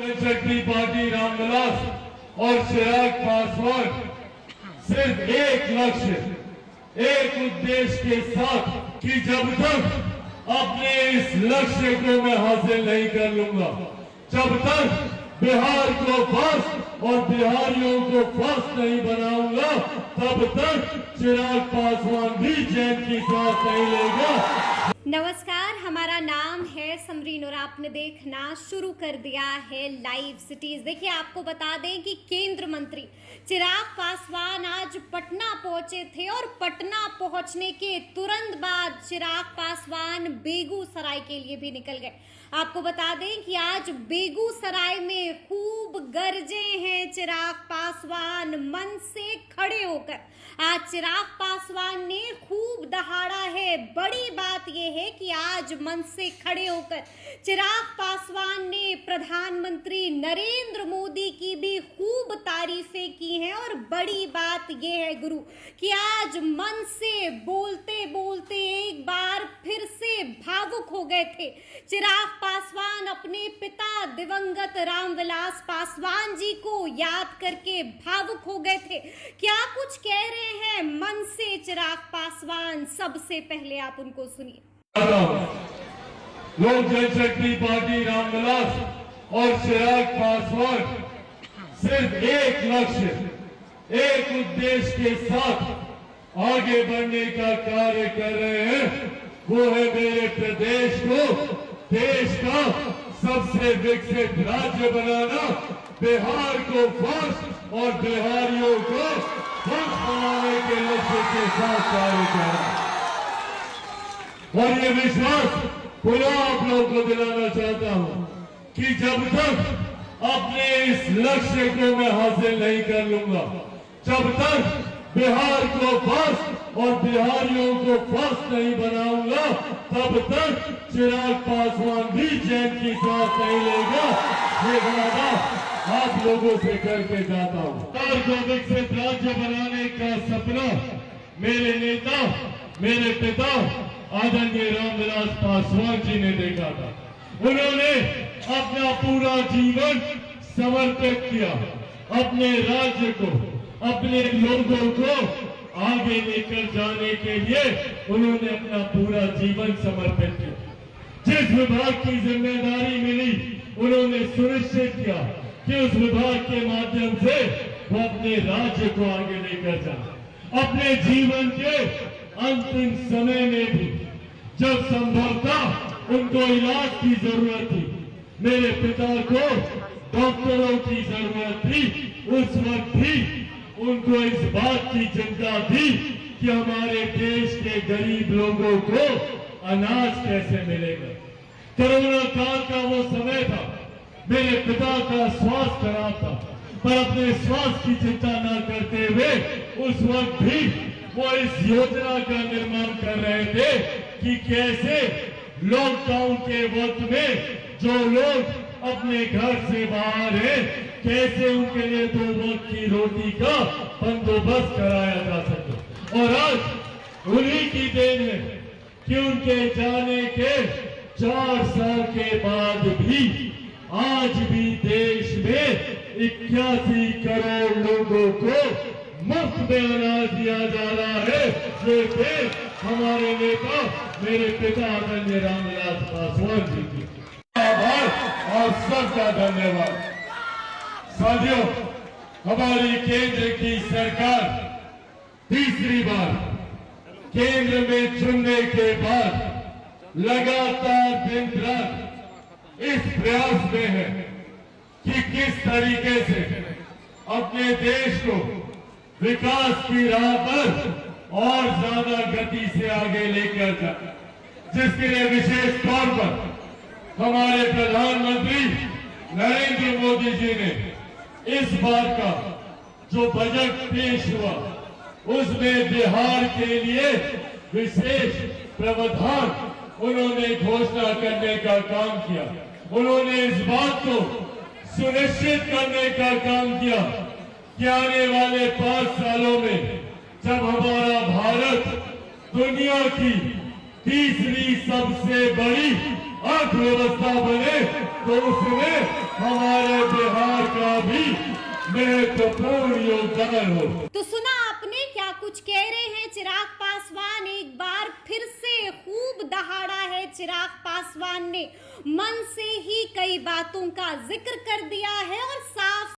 जनशक्ति party Ramvilas और चिराग पासवान सिर्फ एक लक्ष्य, एक उद्देश्य के साथ कि जब तक अपने इस लक्ष्य को मैं हासिल नहीं कर लूंगा, जब तक बिहार को फर्स्ट और बिहारियों को फर्स्ट नहीं बनाऊंगा, तब तक चिराग पासवान भी चैन की सांस नहीं लेगा। नमस्कार, हमारा नाम है समरीन और आपने देखना शुरू कर दिया है लाइव सिटीज। देखिए, आपको बता दें कि केंद्र मंत्री चिराग पासवान आज पटना पहुंचे थे और पटना पहुंचने के तुरंत बाद चिराग पासवान बेगूसराय के लिए भी निकल गए। आपको बता दें कि आज बेगूसराय में खूब गरजे हैं चिराग पासवान मन से खड़े होकर। आज चिराग पासवान ने खूब दहाड़ा है। बड़ी बात यह है कि आज मन से खड़े होकर चिराग पासवान ने प्रधानमंत्री नरेंद्र मोदी की भी खूब तारीफें की हैं। और बड़ी बात यह है गुरु कि आज मन से बोलते बोलते एक बार फिर से भावुक हो गए थे। चिराग पासवान अपने पिता दिवंगत रामविलास पासवान जी को याद करके भावुक हो गए थे। क्या कुछ कह रहे हैं मन से चिराग पासवान, सबसे पहले आप उनको सुनिए। लोक जनशक्ति पार्टी रामविलास और चिराग पासवान सिर्फ एक लक्ष्य, एक उद्देश्य के साथ आगे बढ़ने का कार्य कर रहे हैं। वो है मेरे प्रदेश को देश का सबसे विकसित राज्य बनाना, बिहार को फर्स्ट और बिहारियों को फर्स्ट बनाने के लक्ष्य के साथ कार्य कर रहा है। और ये विश्वास पुनः आप लोगों को दिलाना चाहता हूं कि जब तक अपने इस लक्ष्य को मैं हासिल नहीं कर लूंगा, जब तक बिहार को फर्स्ट और बिहारियों को फर्स्ट नहीं बनाऊंगा, तब तक चिराग पासवान भी चैन की सांस नहीं लेगा। ये वादा आप लोगों से करके जाता हूं। बिहार को विकसित राज्य बनाने का सपना मेरे नेता, मेरे पिता आदरणीय रामविलास पासवान जी ने देखा था। उन्होंने अपना पूरा जीवन समर्पित किया, अपने राज्य को, अपने लोगों को आगे लेकर जाने के लिए उन्होंने अपना पूरा जीवन समर्पित किया। जिस विभाग की जिम्मेदारी मिली, उन्होंने सुनिश्चित किया कि उस विभाग के माध्यम से वो अपने राज्य को आगे लेकर जाए। अपने जीवन के अंतिम समय में भी जब संभवतः उनको इलाज की जरूरत थी, मेरे पिता को डॉक्टरों की जरूरत थी, उस वक्त भी उनको इस बात की चिंता थी कि हमारे देश के गरीब लोगों को अनाज कैसे मिलेगा। कोरोना काल का वो समय था, मेरे पिता का स्वास्थ्य खराब था, पर अपने स्वास्थ्य की चिंता न करते हुए उस वक्त भी वो इस योजना का निर्माण कर रहे थे कि कैसे लॉकडाउन के वक्त में जो लोग अपने घर से बाहर हैं, कैसे उनके लिए 2 वक्त की रोटी का बंदोबस्त कराया जा सके। और आज उन्हीं की देन है कि उनके जाने के 4 साल के बाद भी आज भी देश में 81 करोड़ लोगों को मुफ्त में अनाज दिया जा रहा है। ये देश हमारे नेता, मेरे पिता आदरणीय रामविलास पासवान जी की आभार और सबका धन्यवाद। साथियों, हमारी केंद्र की सरकार तीसरी बार केंद्र में चुनने के बाद लगातार दिन रात इस प्रयास में है कि किस तरीके से अपने देश को विकास की राह पर और ज्यादा गति से आगे लेकर जाए, जिसके लिए विशेष तौर पर हमारे प्रधानमंत्री नरेंद्र मोदी जी ने इस बार का जो बजट पेश हुआ, उसमें बिहार के लिए विशेष प्रावधान उन्होंने घोषणा करने का काम किया। उन्होंने इस बात को सुनिश्चित करने का काम किया कि आने वाले 5 सालों में जब हमारा भारत दुनिया की तीसरी सबसे बड़ी अर्थव्यवस्था बने, तो उसमें हमारे महत्वपूर्ण योगदान हो। तो सुना आपने क्या कुछ कह रहे हैं चिराग पासवान। एक बार फिर से खूब दहाड़ा है चिराग पासवान ने, मन से ही कई बातों का जिक्र कर दिया है और साफ